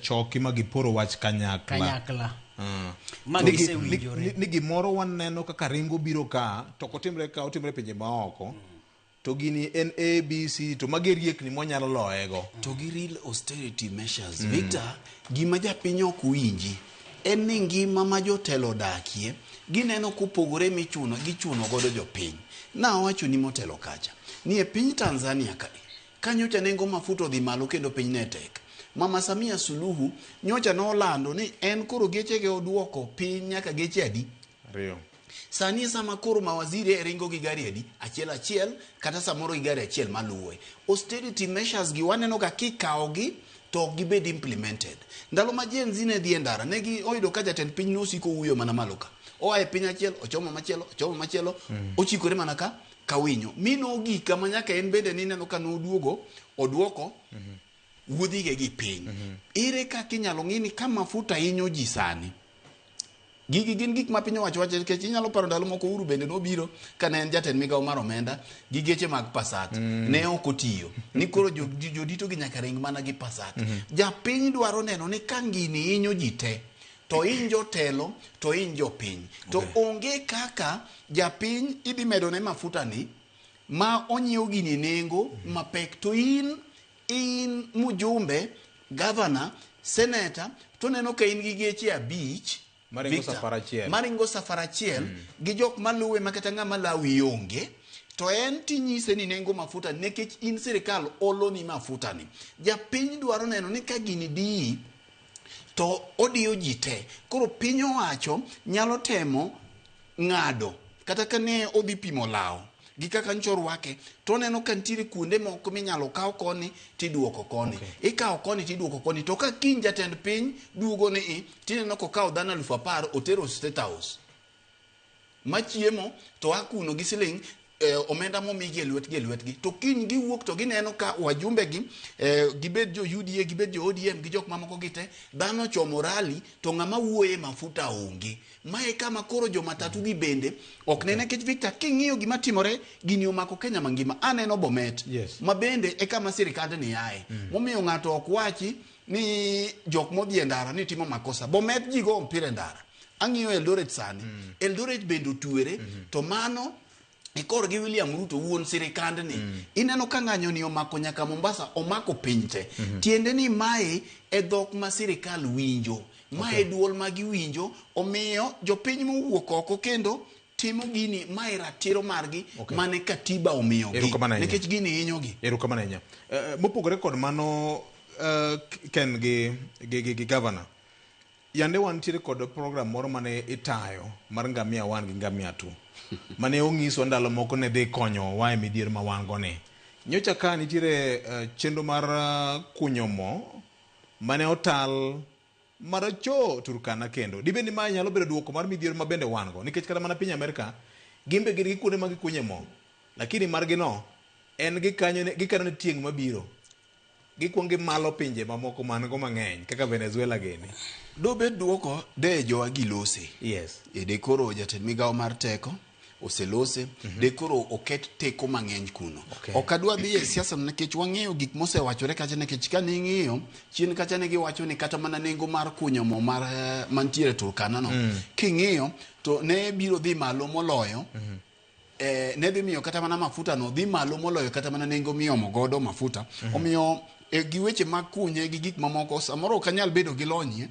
choki magiporo wach kanyakla. Ni gimoro waneno kaka ringo biro ka to otimre pinje maoko to gini en ABC to mageriek ni monyalo loego to gi real austerity measures. Victor, gima japiny ok winji en ni ngima ma jotelo dakie gineno kupogore gichuno godo jopiny. Nawacho ni motelo kacha ni e piny Tanzania kanyocha nengo mafuta odhi malo kendo piny ne tek. Mama Samia Suluhu nyocha nolando ni en koro geche ge oduoko piny nyaka geche adi? Ariyo. Sani sama koro mawaziri ringo gi gari adi? Achiel kata samoro gi gari achiel maluwe. Austerity measures gi waneno ga kikaogi to gibed implemented. Ndalo ma Gen Z ne dhi e ndara negi oyudo ka jatend piny nosiko wuyo mana malo ka. Oa e piny achiel ochomo machielo ochikore mana ka winyo. Mino gika manyaka en bende ni neno ka oduoko wuodhige gi piny. Ire kaka inyalo ng'i ni ka mafuta hinyo ji sani. Gigi gin gik ma piny owacho nikech inyalo paro ndalo moko Uhuru bende nobiro ka ne en jatend migawo mar omenda gi geche mag Passat. Ne ok otiyo. Ni koro jodito gi nyaka ring mana gi Passat. Japiny dwaro neno ni ka ngini hinyo ji te to in jotelo to in jopiny. To onge kaka japiny idhi medo ne mafuta ni ma onyiew gini nengo mapek to in mujumbe, governor, senator, to neno ka in gi geche 5 maringo safar achiel gi jok maluwe makata ng'ama lawi onge to en tinyise ni nengo mafuta nekech in sirikal olo ni mafuta ni. Japiny dwaro neno ni ka gini di to odiyo ji te. Koro piny owacho nyalo temo ng'ado kata ka ne odhi pimo lao gi kaka nchorwake to neno ka ntiere kuonde moko minyalo kaw koni tiduoko koni. Ikaw koni tiduoko koni to ka kiny jatend piny duogo ni tineno ko kaw dhano 10,000 otero State House machiemo to akuno gi siling omenda momigi e lwetgi to kiny giwuok to gineno ka wajumbe gi gibed jo UDA gibed jo ODM gi jok mamoko gite dhano chomo rally to ng'ama wuoye mafuta onge. Mae kama koro jo matatu gi bende ok nene kech Victor king'iyo gima timore gini omako Kenya mangima. Aneno Bomet ma bende e kama sirikand ni yae momiyo ng'ato ok wachi ni jok modhi e ndara ni timo makosa. Bomet ji go mpira e ndara. Ang'iyo Eldoret sani Eldoret bende tuere to mano ikor gi William Ruto wuon sirikand ni ineno ka ng'anyo ni omako nyaka Mombasa omako piny te. Tiende ni mae e dhok ma sirikal winjo. Mae duol ma giwinjo omiyo jopiny mowuok oko kendo timo gini mae ratiro margi mane katiba omiyo gi nikech gini hinyo gi. Erokamano ahinya. Mopogore kod mano Ken gi governor yande wantiere kod program moro mane itayo mar ngamia 1 gi ngamia 2 mane ong'iso ndalo moko ne dhi konyo wa e midhier ma wan go ne. Nyocha ka nitiere chenro mar kunyo mo mane otal maracho Turkana kendo. Dibendi ma nyalo bedo duoko mar midhier ma bende wan go nikech kata mana piny Amerika gimbe gi kuonde ma gikunye mo lakini margi no en gikano ne tieng' mabiro gikwongi malo pinje mamoko man go mang'eny kaka Venezuela gini. Dobed duoko de jowa gilose. Yes. De koro jatend migawo mar teko oselose de koro oket teko mang'eny kuno. Ok adwa dhi e siasa nikech wang'eyo gik mosewachore kacha nikech ka ning'iyo chien kacha ne giwacho ni kata mana nengo mar kunyo mo mar mantiere Turkana no king'iyo to ne biro dhi malo moloyo ne dhi miyo kata mana mafuta no dhi malo moloyo kata mana nengo miomo godo mafuta. Omiyo gi weche mag kunye gi gik mamoko samoro kanyal bedo gi lony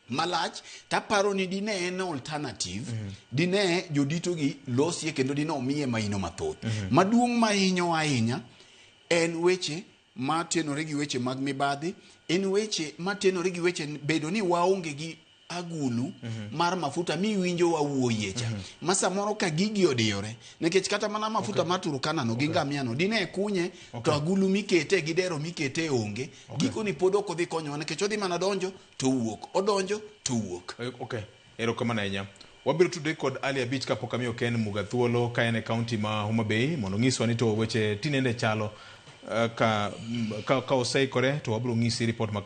malach taparo ni dine en alternative dine jodito gi losie kendo dine omiye maino mathoth. Maduong' mahinyo ahinya en weche matenore gi weche mag mibadhi, en weche matenore gi weche bedo ni waonge gi agulu mar mafuta miwinjo wawuoye cha ma samoro ka gigi odiyore nikech kata mana mafuta mar Turkana no gi ngamia no dine kunye to agulu mikete gi dero mikete onge giko ni pod ok odhi konyo nikech odhi mana donjo to wuok odonjo to wuok. Erokamano ahinya. Wabiro tudre kod Ali Abich kapok amiyo Ken Mugathuolo ka en e kaunti ma Homa Bay mondo ng'iswa ni to weche tinende chalo ka oseikore to wabiro ng'isi report ma